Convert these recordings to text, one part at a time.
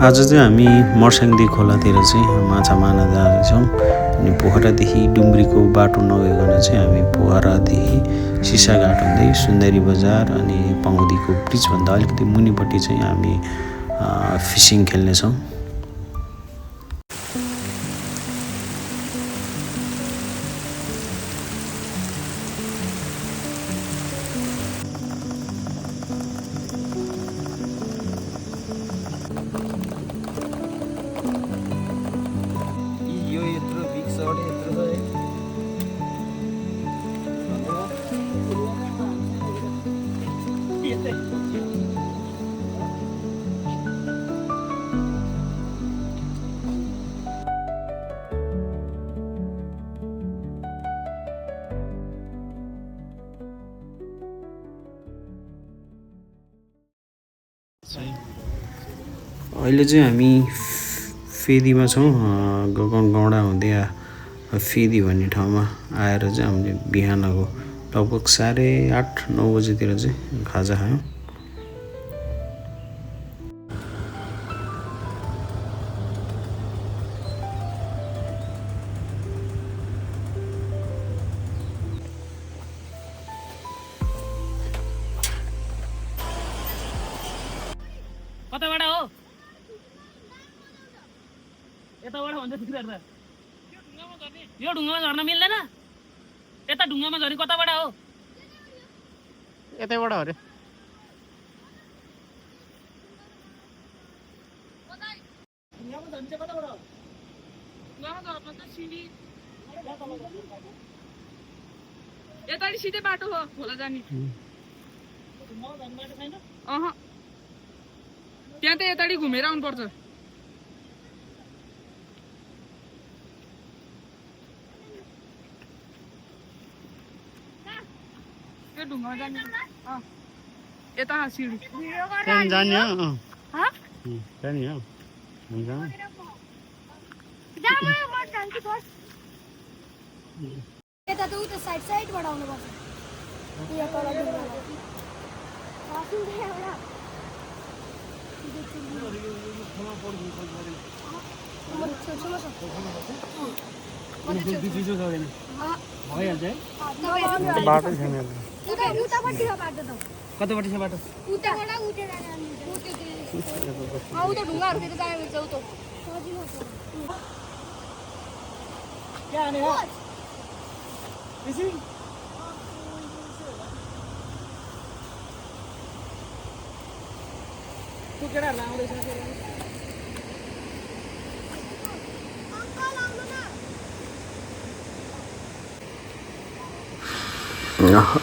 आज चाहिँ हामी मर्स्याङदी खोलातिर चाहिँ माछा मार्न जाँदैछौँ। अनि पोखरादेखि डुम्रीको बाटो नगइकन चाहिँ हामी पोखरादेखि सिसाघाट हुँदै सुन्दरी बजार अनि पङ्गुदीको ब्रिजभन्दा अलिकति मुनिपट्टि चाहिँ हामी फिसिङ खेल्नेछौँ। अहिले चाहिँ हामी फेदीमा छौँ। गगनगौडा हुँदै फेदी भन्ने ठाउँमा आएर चाहिँ हामीले बिहानको लगभग 8:30-9 बजेतिर चाहिँ खाजा खायौँ। कताबाट हो? यताबाट हुन्छ तिनीहरु त। यो ढुङ्गामा झर्न मिल्दैन? यता ढुङ्गामा झर्ने कताबाट हो? यतैबाट हो रे। ढुङ्गामा झर्ने चाहिँ कताबाट हो? ढुङ्गामा झर्न त सिडी यताडी सिधै बाटो हो खोला जाने। ढुङ्गामा झर्ने बाटो छैन? अह त्यहाँ त यताडी घुमेर आउनु पर्छ। त्यो ढुङ्गामा जाने यता सिडी त्यहाँ जाने हो। जाने हो हुन्छ। यता त उता साइडबाट आउनुपर्छ। यहाँ तल ढुङ्गामा बाटो छैन। उतापट्टि छ बाटो त। कतापट्टि छ बाटो? उताबाट उठेर उता ढुङ्गाहरूतिर जाने मिल्छ उता सजिलो छ। क्या आने हो? इसी तू केटाहरुलाई आउँदैछ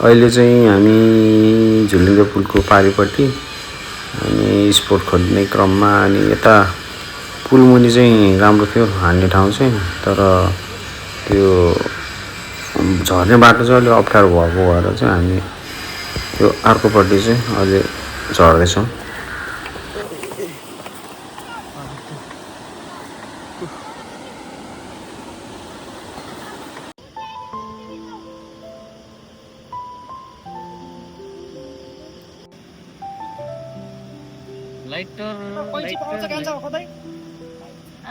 अहिले चाहिँ हामी झुलिङ्गे पुलको पारिपट्टि अनि स्पोर्ट खोज्ने क्रममा अनि यता पुलमुनि चाहिँ राम्रो थियो हान्ने ठाउँ चाहिँ, तर त्यो झर्ने बाटो चाहिँ अलिक अप्ठ्यारो भएको भएर चाहिँ हामी त्यो अर्कोपट्टि चाहिँ अहिले झर्दैछौँ। लाइटर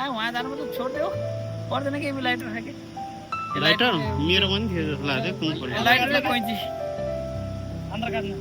वहाँ जानु पर्छ। छोड्दै हो पर्दैन कि लाइटर खाके लाइटर मेरो पनि थियो जस्तो लाग्यो। कुन पर्यो लाइटर र कैँची आधार कार्डमा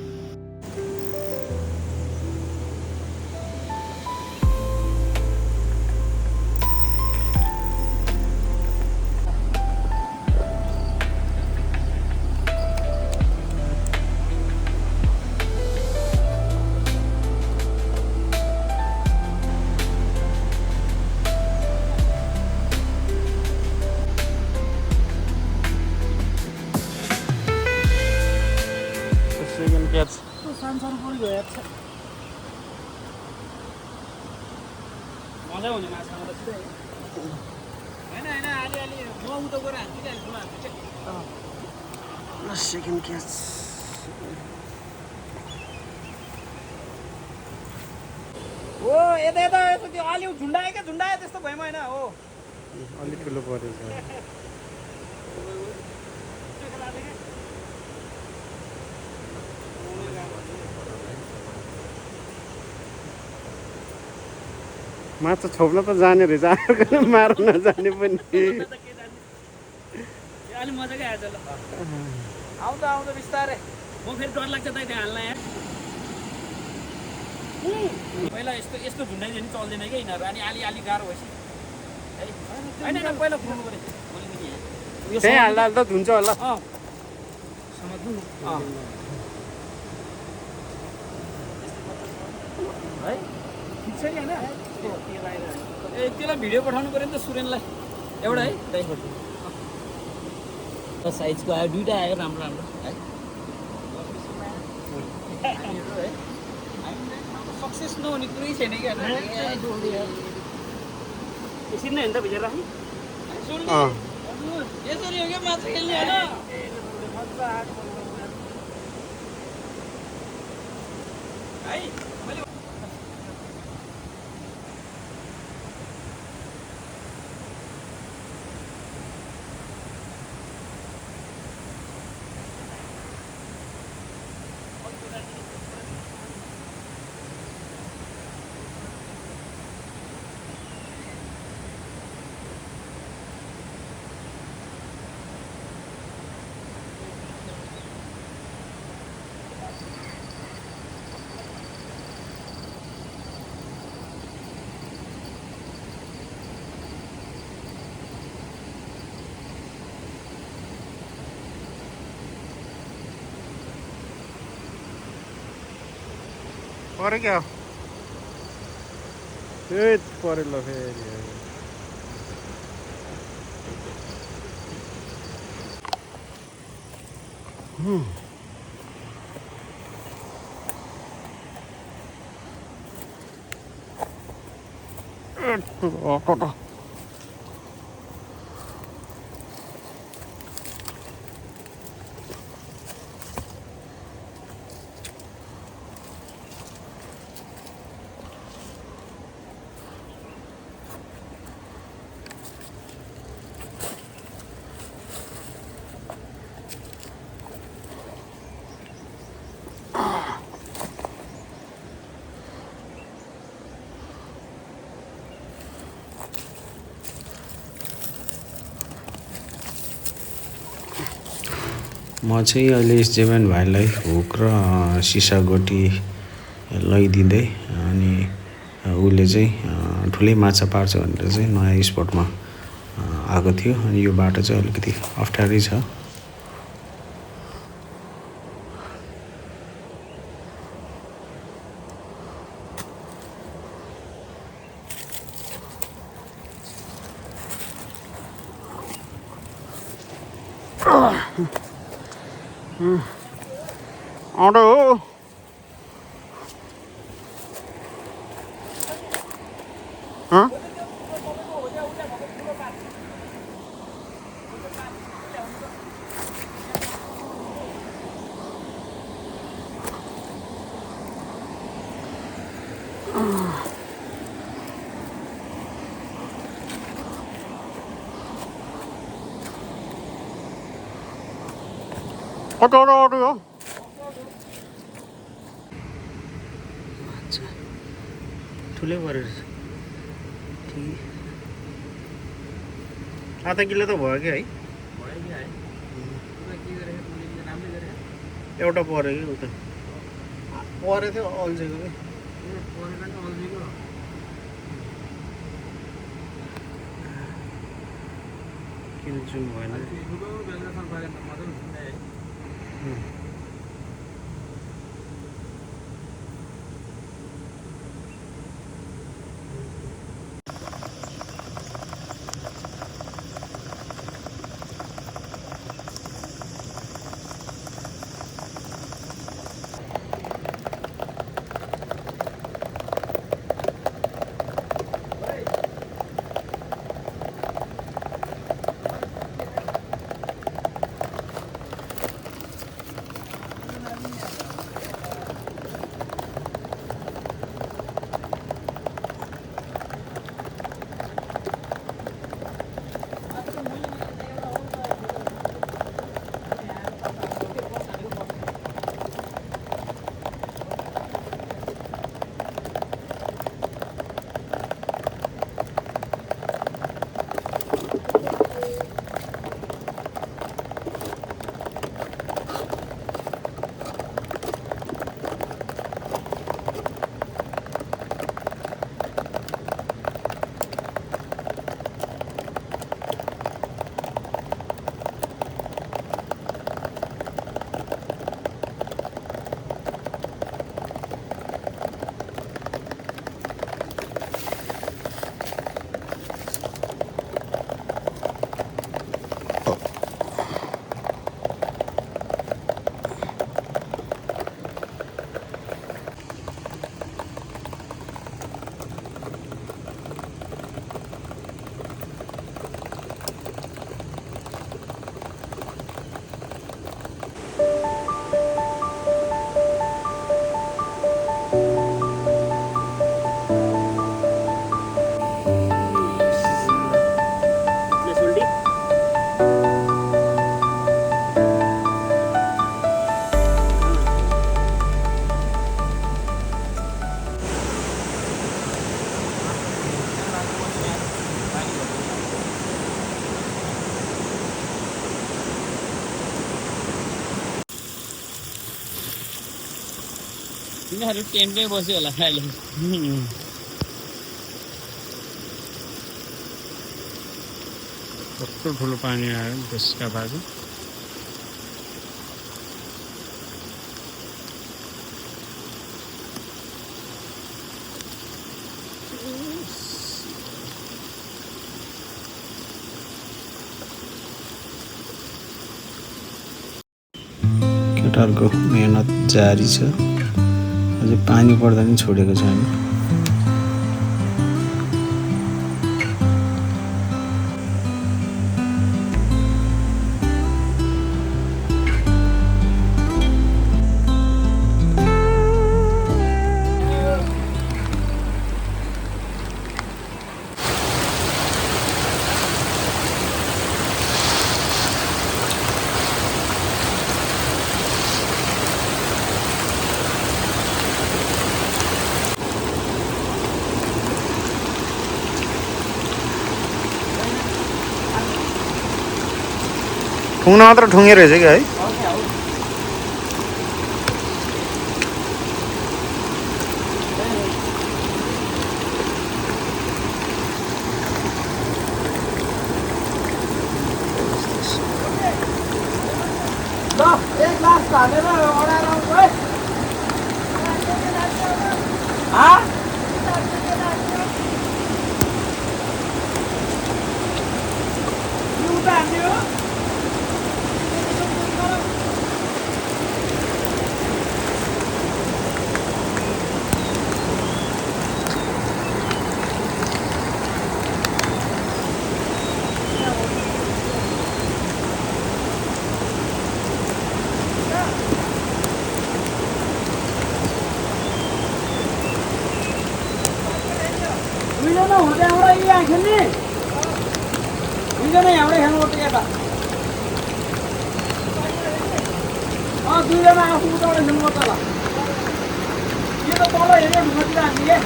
सानो परि गयो यार। मजा हुने माछा मात्र छिटो हैन अलि म उता गएर हान्छु कि ठुलो हान्छु ल सेकेन्ड क्याच। हो यता यस्तो त्यो अलि झुन्डायो त्यस्तो भएम हैन हो। अलि ठुलो परेछ। माछा छोप्न त जाने रहेछ अर्कोले मार्न नजाने पनि अलि मजाकै आएछ ल आउँदा आउँदा बिस्तारै म फेरि डर लाग्छ त त्यहाँ हाल्न यहाँ पहिला यस्तो यस्तो झुन्डाइदियो नि चल्दैन क्या यिनीहरू अनि अलि गाह्रो भएछ है होइन पहिला फुल्नु पऱ्यो त्यही हाल्दा हाल्दा धुन्छ होला समात्नु है ठिक छ नि होइन ए त्यसलाई भिडियो पठाउनु पऱ्यो नि त सुरेनलाई एउटा है साइजको आयो दुइटा आयो राम्रो राम्रो है सक्सेस नहुने कुरै छैन क्या एकछिन नै त भिजेर राख्नु यसरी हो क्या माछा खेल्ने होइन है पऱ्यो क्या ए पऱ्यो ल फेरि कता म चाहिँ अहिले जेभेन भाइलाई हुक र सिसा गोटी लगाइदिँदै अनि उसले चाहिँ ठुलै माछा पार्छ भनेर चाहिँ नयाँ स्पटमा आएको थियो अनि यो बाटो चाहिँ अलिकति अप्ठ्यारै छ आउँदो हो कता आउँदो हो ठुलै पऱ्यो रहेछ आधा किलो त भयो कि है एउटा पऱ्यो कि उता परेको थियो अल्झेको कि किन जुम भएन तिनीहरू टेन्टमै बस्यो होला अहिले। कस्तो ठुलो पानी आयो त्यसका बाजु। केटाहरूको मेहनत जारी छ, अझै पानी पर्दा पनि छोडेको छैन। ठुङ्न मात्र ठुङ्गे रहेछ कि है। दुईजना आफू उताबाट खेल्नुपर्छ होला। यो त तल हेऱ्यो ढुङ्गातिर हामीले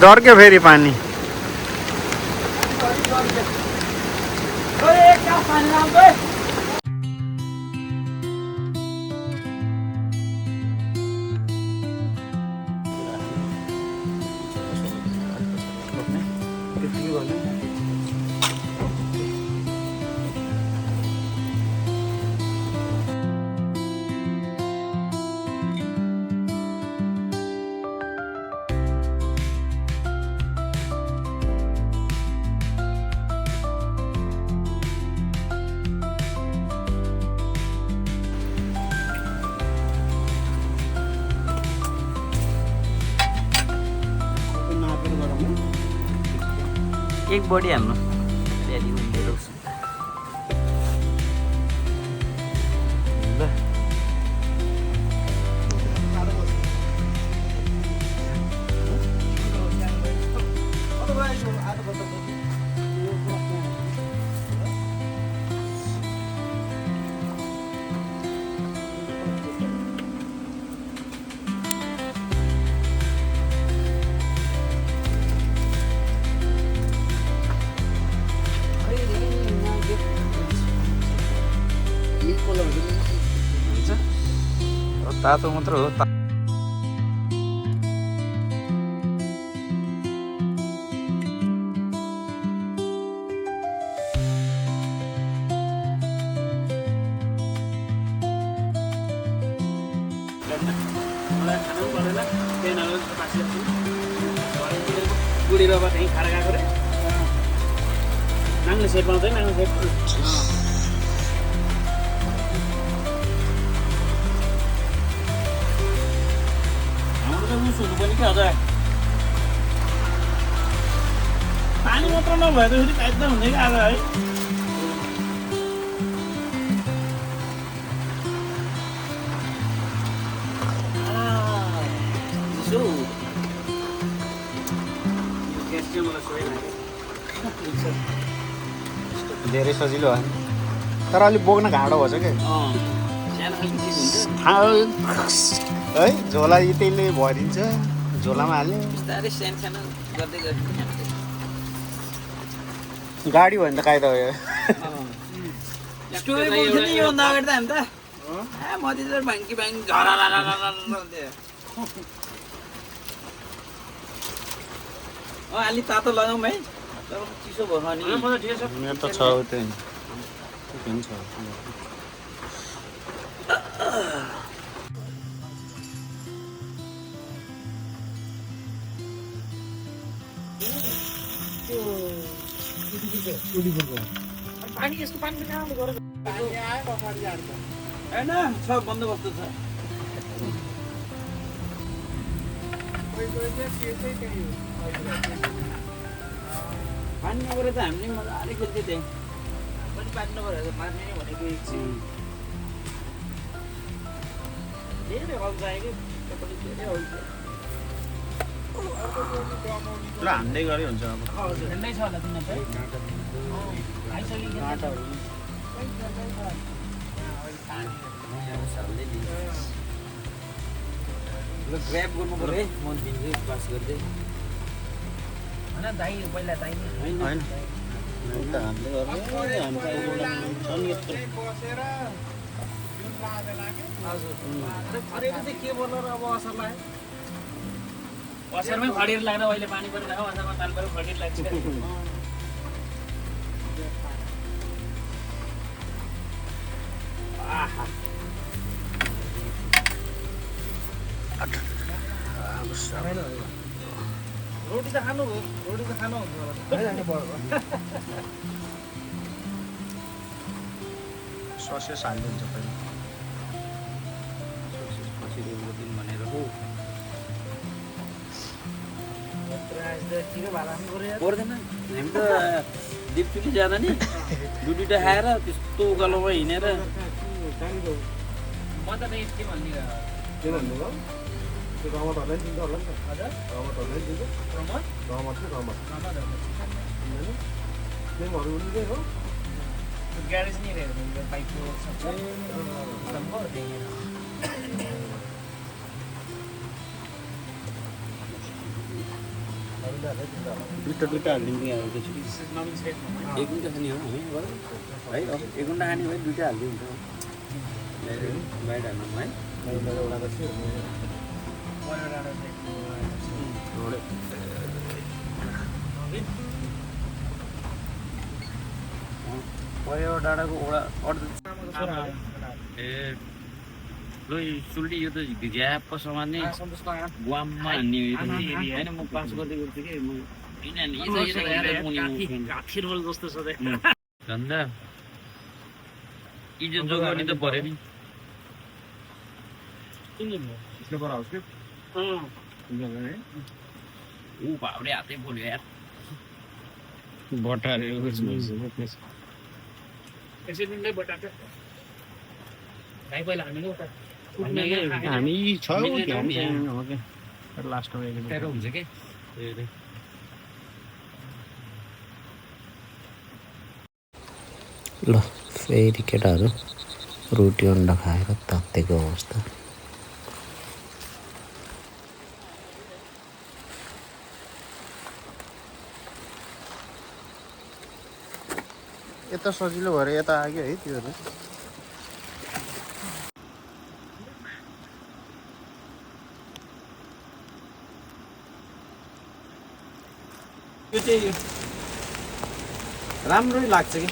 डर्क्यो फेरि पानी। एक काप पानी लान्छ है। एक बडी हाम्रो रेडी हुँदै रहेछ। तातो मात्र हो। बुढी बाबा त्यहीँ खाएर गएको रे नाङ्ले सेट पाउँछ नाङ्ले सेट हाम्रो त उस हुनु पनि क्या अझ पानी मात्र नभए त फेरि काट्दा हुँदै क्या आज है धेरै सजिलो हो तर अलिक बोक्न गाह्रो भएछ क्या है। झोला त्यसले भरिन्छ, झोलामा हाल्ने बिस्तारै सानो सानो गर्दै गर्दै गाडी भन्दा कायदा हो यो स्टोरी बोल्छ नि योभन्दा अगाडि त हामी त मतिर भाङ्की भाङ्की झरा अलि तातो लगाउँ है चिसो भयो नि मेरो त छ त्यही हुन्छ होइन छ बन्दोबस्त छ पानी नपरे त हामीले मजाले खेल्थ्यो त्यहाँ पनि पानी नपरेर मार्ने नै भनेको एकछिन धेरै हल चाहियो कि धेरै हल ल हान्दै गरे हुन्छ अब झन्डै छ होला तिनीहरू ग्र्याब गर्नु पऱ्यो है म दिन्छु पास गर्दै होइन दाइ पहिला दाइ होइन त हान्दै गरे हामी त खरेको चाहिँ के बोल्नु र अब असर लाग्यो असारमै खडेर लाग्दा अहिले पानी परेर असारमा ताल परेर खडेर लाग्छ रोटी त खानु हो रोटी त खानु हुन्छ ससेस हालिदिन्छ पहिला पछि दिन भनेर हो पर्दैन हामी त दिपचुली जाँदा नि दुईटा खाएर त्यस्तो उकालोमा हिँडेर म त के भन्ने के भन्नु हो त्यो रमतहरूलाई दिन्छ होला नि त हजुर रमतहरूलाई दिन्छ रमत रमत चाहिँ रमत रमत गेमहरू उनीकै हो ग्यारेज नि रहेछ बाइकको दुईटा हालिदिनु यहाँ एकैचोटि एक घन्टा खाने हो है एक घन्टा खाने भयो दुईटा हाल्दै हुन्छ बाहिर हाल्नु है एउटाको चाहिँ पऱ्यो डाँडाको ओडा ए ल सुल्टी यो त झ्याप समात्ने गुवाममा हान्ने होइन म पास गर्दै गर्थेँ कि म जस्तो छ झन्डा इज्जत जोगाउने त पऱ्यो नि ऊ भाउले हातै बोल्यो यार बटारे हामी छ लास्टमा हुन्छ कि ल फेरि केटाहरू रोटी अन्डा खाएर तातेको अवस्था यता सजिलो भएर यता आग्यो है त्योहरू यो चाहिँ राम्रै लाग्छ कि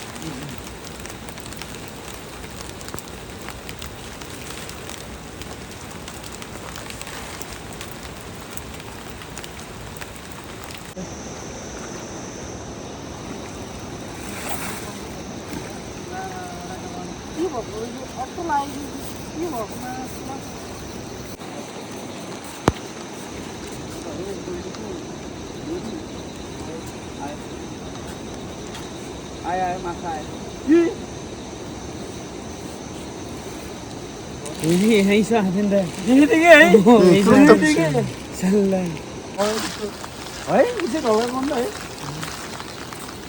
आयो माछा आयो यहीँ छ हाथेन त है उसै ढोका बन्द है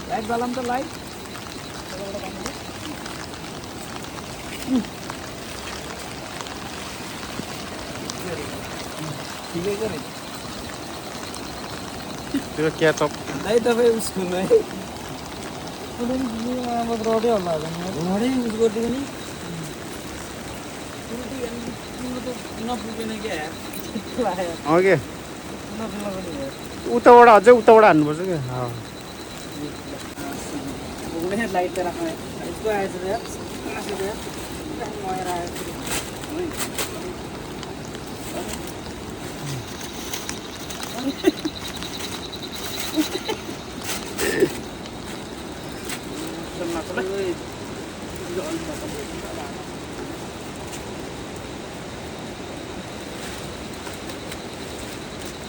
लाइट बालाम त लाइट ठिकै गरे त्यो क्याचअप दाइ तपाईँ उसको है रोडै युज गरिदियो नि नपुगेन क्या के उताबाट अझै उताबाट हान्नुपर्छ क्या लाइट त राख्नु यस्तो आएछ मएर आएछ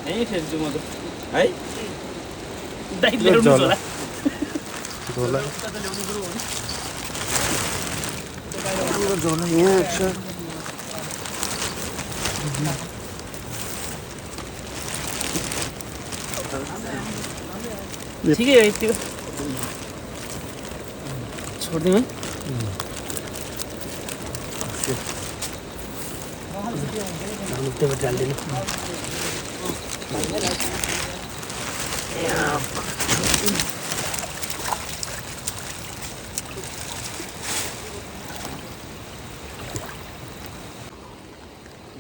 यहीँ फेर्छु म त है दाइ ल्याउनु होला झोला यहाँ छ ठिकै हो यतिको छोडिदिउँ है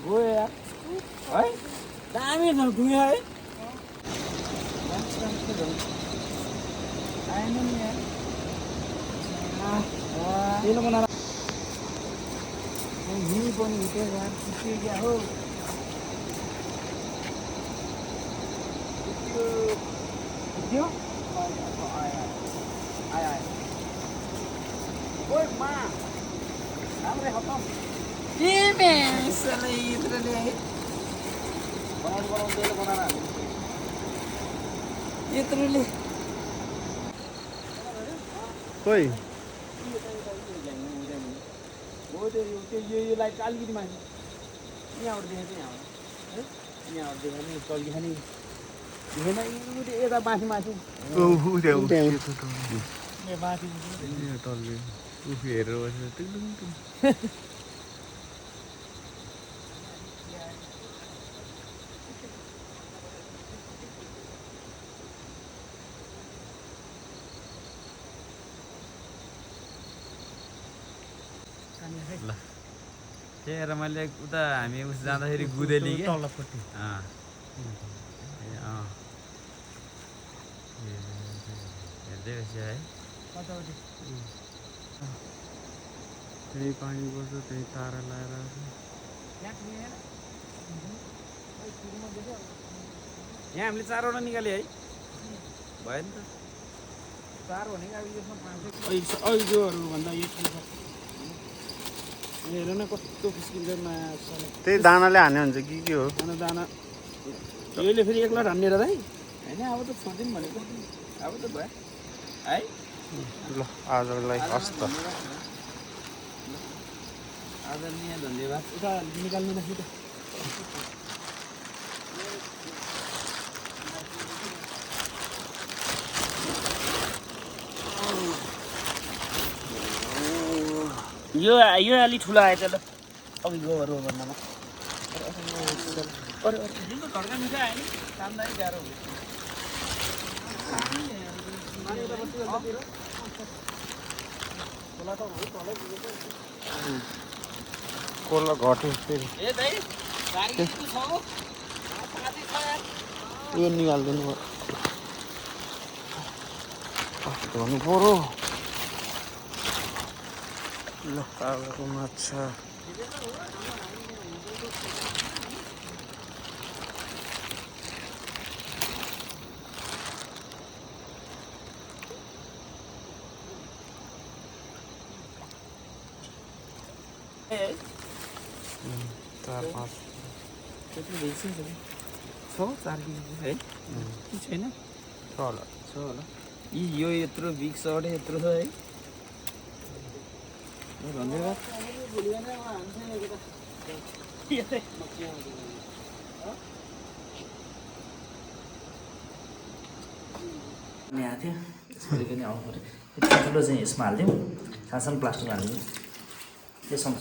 गयो यार है दामी छ गयो है आएन नि यार तेल बनाएर हिँडी पनि हिँड्यो यार के क्या हो त्यो आयो ओए मा राम्रै खतम के मेसले इत्रले है बनाउनु तेल बनाएर इत्रले कोही हो त्यो यो लाइट अलिकति माथि यहाँबाट देखेको यहाँबाट है यहाँबाट देखेको नि चल्किखाने हेर्न यता माथि माथि माथि हेरेर ल त्यही हेर मैले उता हामी उस जाँदाखेरि गुदेली के तलपट्टि हेर्दै रहेछ है त्यही पानी पर्छ त्यही तारा लाएर यहाँ हामीले 4 वटा निकाल्यो है भयो नि त 4 भनेको अब यसमा 5 अहिलेहरूभन्दा यो हेर न कस्तो किसिमको नयाँ त्यही दानाले हान्यो भने चाहिँ के हो दाना यसले फेरि एक्लै हान्ने र दाइ होइन अब त छोडिदिउँ भनेको अब त भयो है ल आजलाई हस्त आदरणीय धन्यवाद उता निकाल्नु न त यो अलि ठुलो आएछ ल अघि गोबर भन्नमा घरका मिठा आयो नि कामदारी गाह्रो कोला घट्यो फेरि ए दाइ गाडी छ हो यो निकालिदिनु धुनु पऱ्यो ल कालोको माछा चार पाँच त्यति बेसी छ 4 केजी है कि छैन छ होला यो यत्रो बिग सर्ट यत्रो छ है धन्यवाद यहाँ थियो त्यसरी पनि आउनु पऱ्यो ठुलो चाहिँ यसमा हालिदिउँ सानो प्लास्टिक हालिदिउँ त्यसमा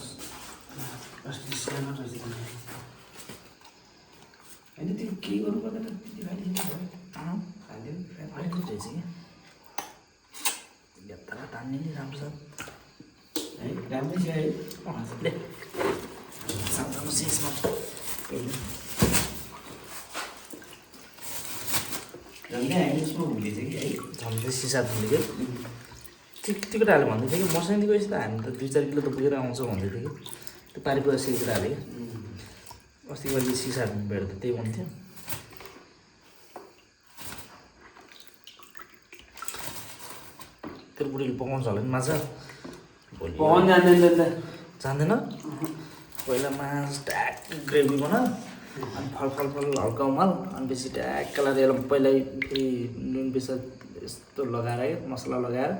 होइन त्यो के गर्नु पर्दैन हालिदिउँ अलिकति रहेछ क्या हान्ने नि राम्रो छ है राम्रै छ है ले सानो सिसमा झन्डै ह्याङ्गिङ्समा भुलेछ कि है झन्डै सिसा भुलेको टिकट हाल्यो भन्दै थियो कि मसँगदेखि गएपछि त हामी त 2-4 किलो त पुगेर आउँछौँ भन्दै थियो कि त्यो पारिको सिकेर हाल्यो कि अस्ति गरी सिसा भेट्दा त्यही भन्थ्यो तेरो बुढीले पकाउँछ होला नि माछा पकाउनु जान्दैन त जान्दैन पहिला माछ ट्याक ग्रेभी बना अनि फल हल्का उमाल अनि बेसी ट्याक्क लगाएर पहिल्यै फेरि नुन बेसा यस्तो लगाएर क्या मसला लगाएर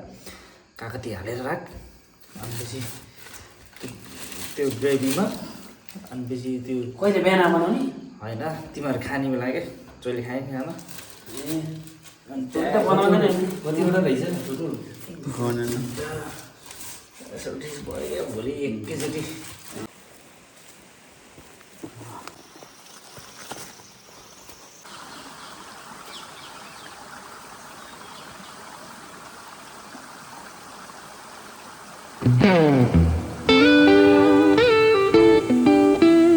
काकती हालेर राख अनि बेसी त्यो ग्रेभीमा अनि बेसी त्यो कहिले बिहान बनाउने होइन तिमीहरू खाने बेला क्या जहिले खाएँ खाना ए अनि त बनाउँदैन कतिवटा रहेछ टोटल बनाउन यसो डिस भयो भोलि एकैचोटि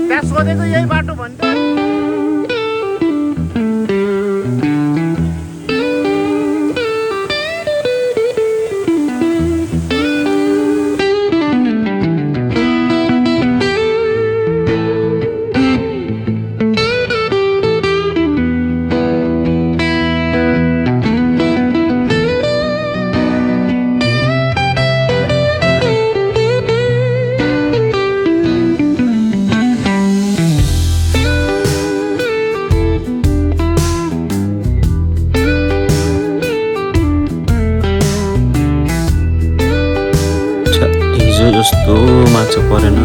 त्यहाँ सोधेको यही बाटो भन्छ जस्तो माछा परेन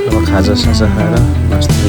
अब खाजा साजा खाएर बस्नु